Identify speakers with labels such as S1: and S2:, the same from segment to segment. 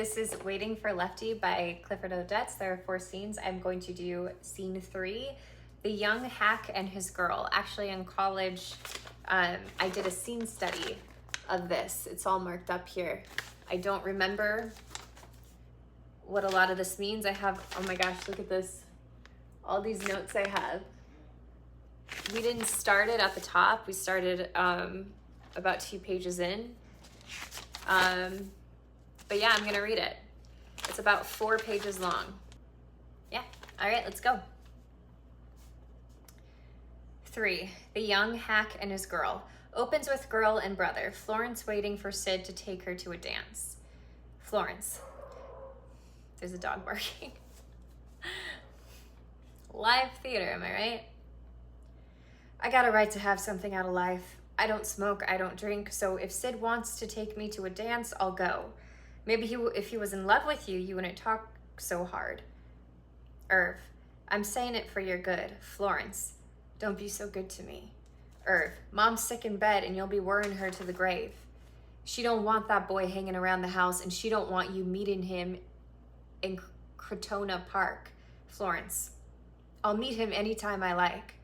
S1: This is Waiting for Lefty by Clifford Odets. There are 4 scenes. I'm going to do scene 3, the young hack and his girl. Actually, in college, I did a scene study of this. It's all marked up here. I don't remember what a lot of this means. I have, oh my gosh, look at this. All these notes I have. We didn't start it at the top. We started about 2 pages in. But yeah, I'm gonna read it. It's about 4 pages long. Yeah, all right, let's go. 3, the young hack and his girl. Opens with girl and brother. Florence waiting for Sid to take her to a dance. Florence. There's a dog barking. Live theater, am I right? I got a right to have something out of life. I don't smoke, I don't drink, so if Sid wants to take me to a dance, I'll go. Maybe if he was in love with you, you wouldn't talk so hard. Irv, I'm saying it for your good. Florence, don't be so good to me. Irv, Mom's sick in bed and you'll be worrying her to the grave. She don't want that boy hanging around the house and she don't want you meeting him in Crotona Park. Florence, I'll meet him anytime I like.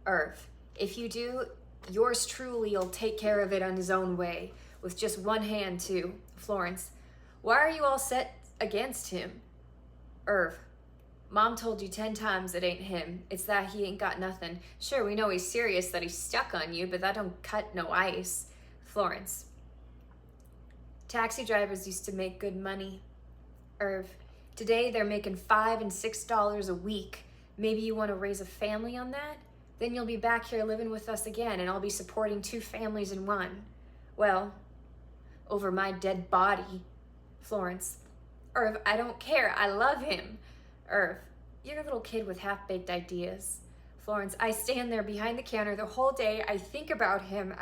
S1: Irv, if you do, yours truly will take care of it on his own way, with just one hand too. Florence, why are you all set against him? Irv, Mom told you 10 times it ain't him. It's that he ain't got nothing. Sure, we know he's serious, that he's stuck on you, but that don't cut no ice. Florence, taxi drivers used to make good money. Irv, today they're making $5 and $6 a week. Maybe you want to raise a family on that? Then you'll be back here living with us again, and I'll be supporting 2 families in one. Well, over my dead body. Florence, Irv, I don't care. I love him. Irv, you're a little kid with half-baked ideas. Florence, I stand there behind the counter the whole day. I think about him.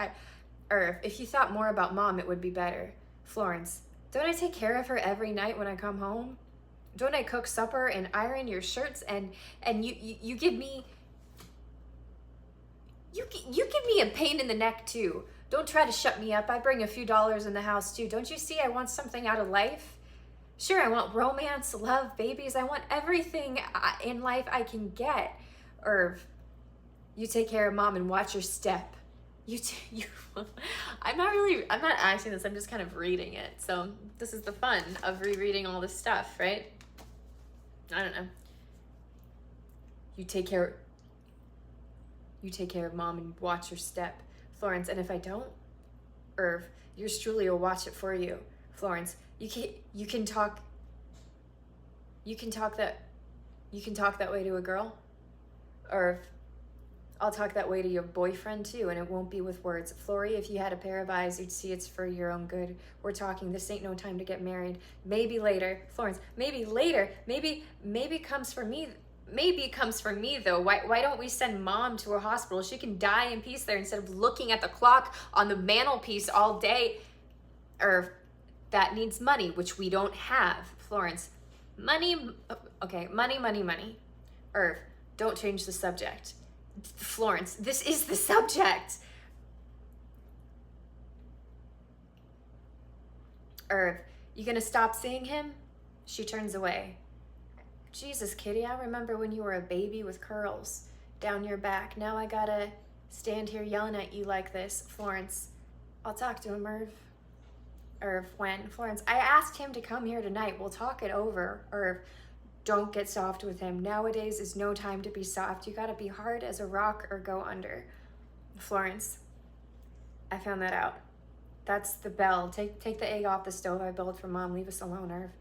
S1: Irv, if you thought more about Mom, it would be better. Florence, don't I take care of her every night when I come home? Don't I cook supper and iron your shirts and you give me... You give me a pain in the neck too. Don't try to shut me up. I bring a few dollars in the house too. Don't you see I want something out of life? Sure, I want romance, love, babies. I want everything in life I can get. Irv, you take care of Mom and watch your step. I'm not acting this. I'm just kind of reading it. So this is the fun of rereading all this stuff, right? I don't know. You take care of Mom and watch your step. Florence, and if I don't, Irv, yours truly will watch it for you. Florence, you can talk that way to a girl? Irv, I'll talk that way to your boyfriend too, and it won't be with words. Flory, if you had a pair of eyes, you'd see it's for your own good. We're talking, this ain't no time to get married. Maybe later. Florence, maybe later. Maybe it comes for me. Maybe it comes from me though. Why don't we send Mom to a hospital? She can die in peace there instead of looking at the clock on the mantelpiece all day. Irv, that needs money, which we don't have. Florence, money. Okay, money. Irv, don't change the subject. Florence, this is the subject. Irv, you gonna stop seeing him? She turns away. Jesus, Kitty, I remember when you were a baby with curls down your back. Now I gotta stand here yelling at you like this. Florence, I'll talk to him, Irv. Irv, when? Florence, I asked him to come here tonight. We'll talk it over. Irv, don't get soft with him. Nowadays is no time to be soft. You gotta be hard as a rock or go under. Florence, I found that out. That's the bell. Take the egg off the stove. I built for Mom. Leave us alone, Irv.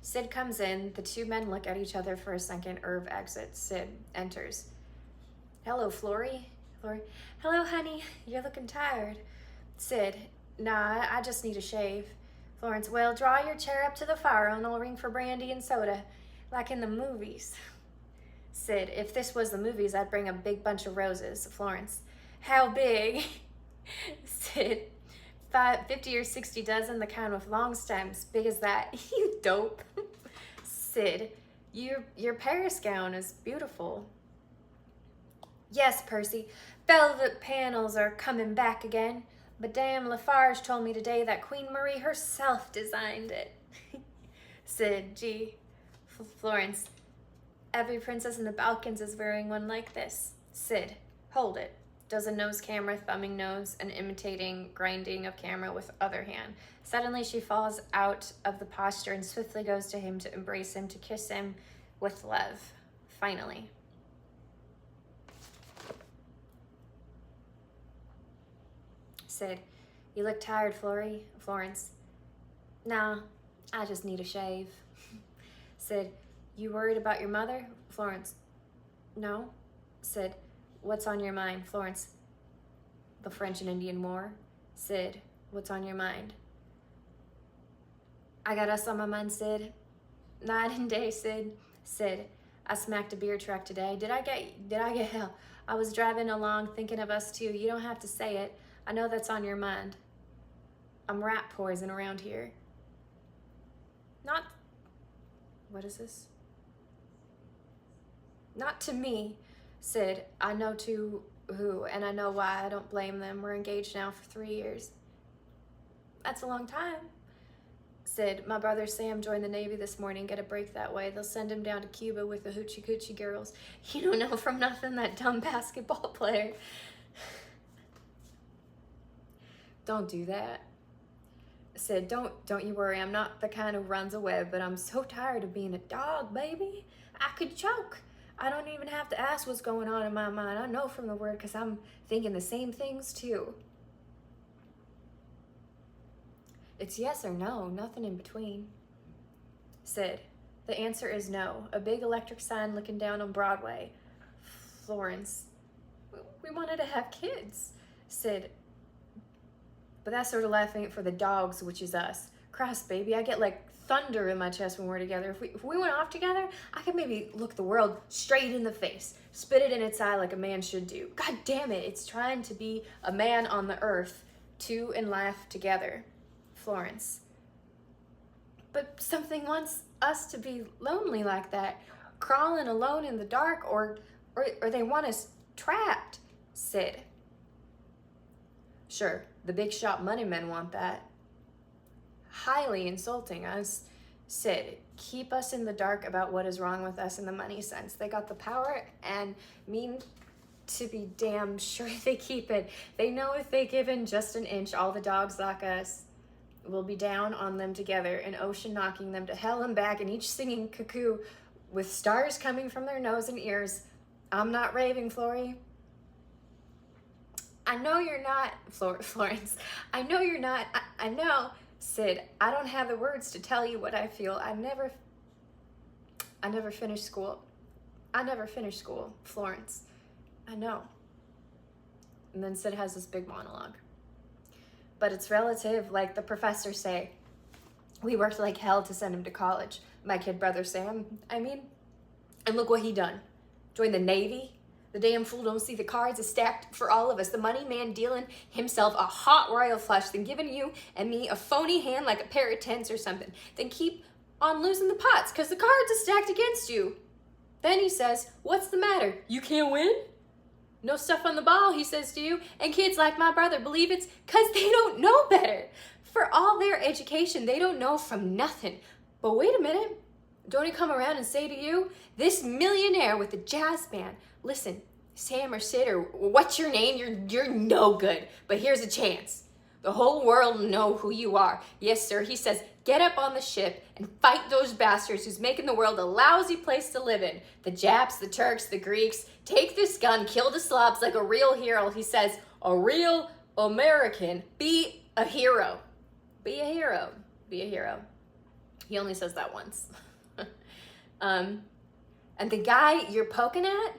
S1: Sid comes in. The 2 men look at each other for a second. Irv exits. Sid enters. Hello, Flory. Flory. Hello, honey. You're looking tired. Sid. Nah, I just need a shave. Florence. Well, draw your chair up to the fire and I'll ring for brandy and soda, like in the movies. Sid. If this was the movies, I'd bring a big bunch of roses. Florence. How big? Sid. 50 or 60 dozen, the kind with long stems. Big as that. You dope. Sid, your Paris gown is beautiful. Yes, Percy, velvet panels are coming back again. Madame Lafarge told me today that Queen Marie herself designed it. Sid, gee. Florence, every princess in the Balkans is wearing one like this. Sid, hold it. Does a nose camera, thumbing nose, and imitating grinding of camera with other hand. Suddenly she falls out of the posture and swiftly goes to him to embrace him, to kiss him with love. Finally. Sid, you look tired, Florence. Nah, I just need a shave. Sid, you worried about your mother? Florence, no. Sid, what's on your mind? Florence, the French and Indian War. Sid, what's on your mind? I got us on my mind, Sid. Night and day, Sid. Sid, I smacked a beer truck today. Did I get hell? I was driving along thinking of us too. You don't have to say it. I know that's on your mind. I'm rat poison around here. Not, what is this? Not to me, Sid. I know to who, and I know why. I don't blame them. We're engaged now for 3 years. That's a long time. Sid, my brother Sam joined the Navy this morning. Get a break that way. They'll send him down to Cuba with the hoochie coochie girls. You don't know from nothing, that dumb basketball player. Don't do that. Sid, don't you worry. I'm not the kind who runs away, but I'm so tired of being a dog, baby. I could choke. I don't even have to ask what's going on in my mind. I know from the word because I'm thinking the same things too. It's yes or no, nothing in between. Sid, the answer is no. A big electric sign looking down on Broadway. Florence, we wanted to have kids. Sid, but that sort of life ain't for the dogs, which is us. Christ, baby, I get like thunder in my chest when we're together. If we went off together, I could maybe look the world straight in the face, spit it in its eye like a man should do. God damn it, it's trying to be a man on the earth, two in life together. Florence, but something wants us to be lonely like that, crawling alone in the dark, or they want us trapped. Sid, sure, the big shot money men want that. Highly insulting us. Sid, keep us in the dark about what is wrong with us in the money sense. They got the power and mean to be damn sure they keep it. They know if they give in just an inch, all the dogs like us will be down on them together, an ocean knocking them to hell and back, and each singing cuckoo with stars coming from their nose and ears. I'm not raving, Flory. I know you're not, Florence. I know you're not. I know. Sid, I don't have the words to tell you what I feel. I never finished school. I never finished school, Florence. I know. And then Sid has this big monologue. But it's relative, like the professors say. We worked like hell to send him to college. My kid brother Sam, I mean. And look what he done. Joined the Navy. The damn fool don't see the cards is stacked for all of us. The money man dealing himself a hot royal flush, then giving you and me a phony hand like a pair of tens or something. Then keep on losing the pots because the cards are stacked against you. Then he says, what's the matter? You can't win? No stuff on the ball, he says to you. And kids like my brother believe it's because they don't know better. For all their education, they don't know from nothing. But wait a minute. Don't he come around and say to you, this millionaire with the jazz band, listen, Sam or Sid or what's your name, you're no good, but here's a chance. The whole world will know who you are. Yes, sir, he says, get up on the ship and fight those bastards who's making the world a lousy place to live in. The Japs, the Turks, the Greeks. Take this gun, kill the slobs like a real hero. He says, a real American. Be a hero. Be a hero. Be a hero. He only says that once. And the guy you're poking at,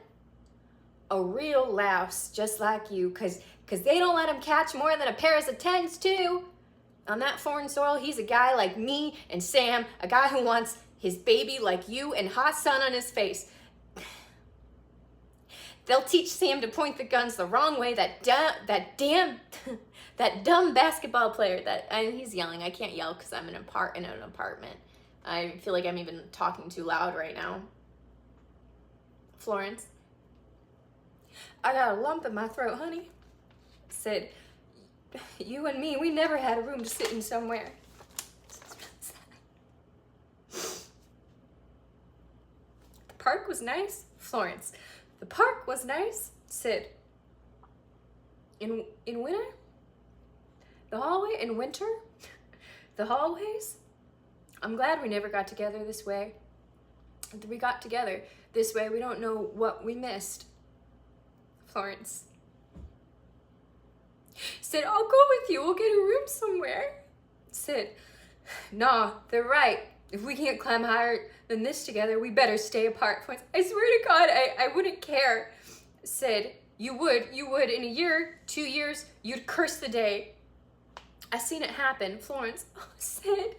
S1: a real louse just like you, because they don't let him catch more than a pair of tens too. On that foreign soil, he's a guy like me and Sam, a guy who wants his baby like you and hot sun on his face. They'll teach Sam to point the guns the wrong way, that dumb basketball player and he's yelling. I can't yell because I'm in an apartment. I feel like I'm even talking too loud right now. Florence, I got a lump in my throat, honey. Sid, you and me, we never had a room to sit in somewhere. park was nice. Florence, the park was nice. Sid, in winter? The hallway? In winter? The hallways? I'm glad we never got together this way. We got together this way. We don't know what we missed. Florence. Sid, I'll go with you. We'll get a room somewhere. Sid, nah, they're right. If we can't climb higher than this together, we better stay apart. Florence, I swear to God, I wouldn't care. Sid, you would. In a year, 2 years, you'd curse the day. I seen it happen. Florence, oh, Sid,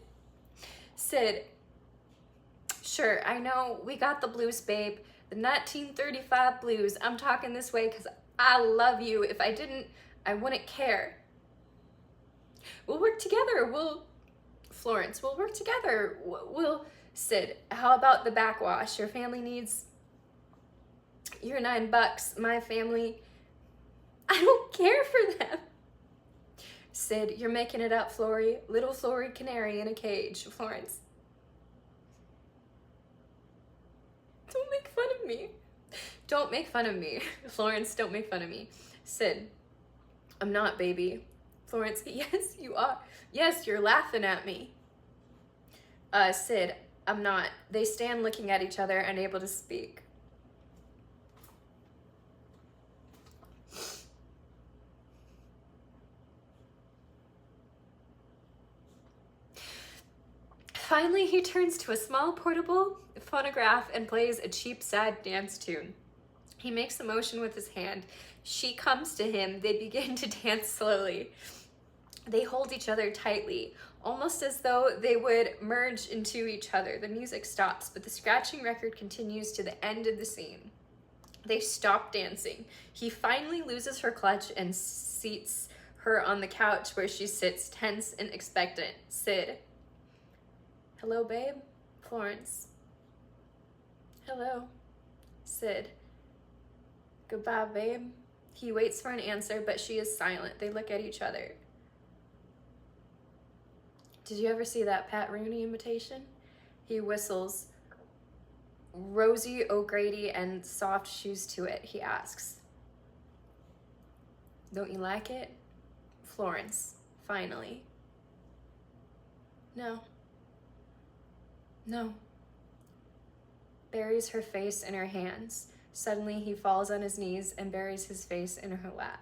S1: sure, I know we got the blues, babe. The 1935 blues. I'm talking this way because I love you. If I didn't, I wouldn't care. We'll work together. Florence, we'll work together. Sid, how about the backwash? Your family needs your $9. My family, I don't care for them. Sid, you're making it up, Flory. Little Flory canary in a cage. Florence, don't make fun of me. Don't make fun of me. Florence, don't make fun of me. Sid, I'm not, baby. Florence, yes, you are. Yes, you're laughing at me. Sid, I'm not. They stand looking at each other, unable to speak. Finally, he turns to a small portable phonograph and plays a cheap, sad dance tune. He makes a motion with his hand. She comes to him. They begin to dance slowly. They hold each other tightly, almost as though they would merge into each other. The music stops, but the scratching record continues to the end of the scene. They stop dancing. He finally loses her clutch and seats her on the couch where she sits tense and expectant. Sid. Hello, babe. Florence. Hello. Sid. Goodbye, babe. He waits for an answer, but she is silent. They look at each other. Did you ever see that Pat Rooney imitation? He whistles. Rosie O'Grady and soft shoes to it, he asks. Don't you like it? Florence, finally. No. Buries her face in her hands. Suddenly he falls on his knees and buries his face in her lap.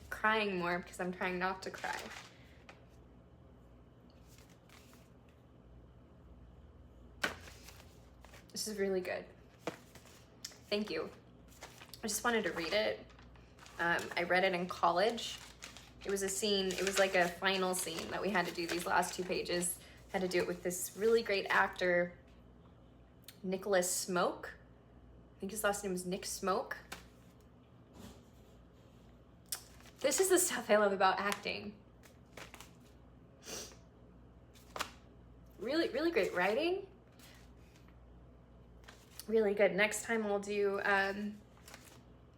S1: Crying more because I'm trying not to cry. This is really good. Thank you. I just wanted to read it. I read it in college. It was a scene, it was like a final scene that we had to do these last 2 pages. Had to do it with this really great actor, Nicholas Smoke. I think his last name was Nick Smoke. This is the stuff I love about acting. Really, really great writing. Really good. Next time we'll do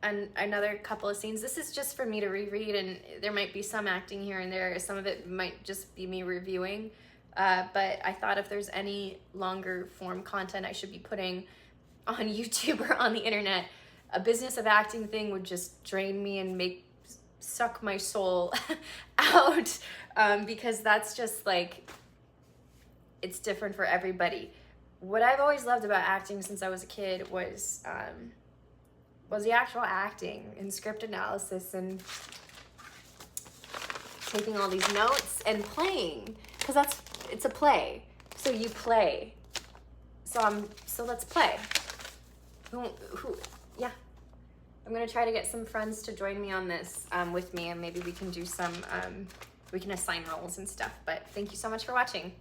S1: another couple of scenes. This is just for me to reread, and there might be some acting here and there. Some of it might just be me reviewing. But I thought if there's any longer form content I should be putting on YouTube or on the internet, a business of acting thing would just drain me and suck my soul out, because that's just like, it's different for everybody. What I've always loved about acting since I was a kid was the actual acting and script analysis and taking all these notes and playing, because it's a play. So you play. So let's play. Yeah. I'm gonna try to get some friends to join me on this with me, and maybe we can do some, we can assign roles and stuff. But thank you so much for watching.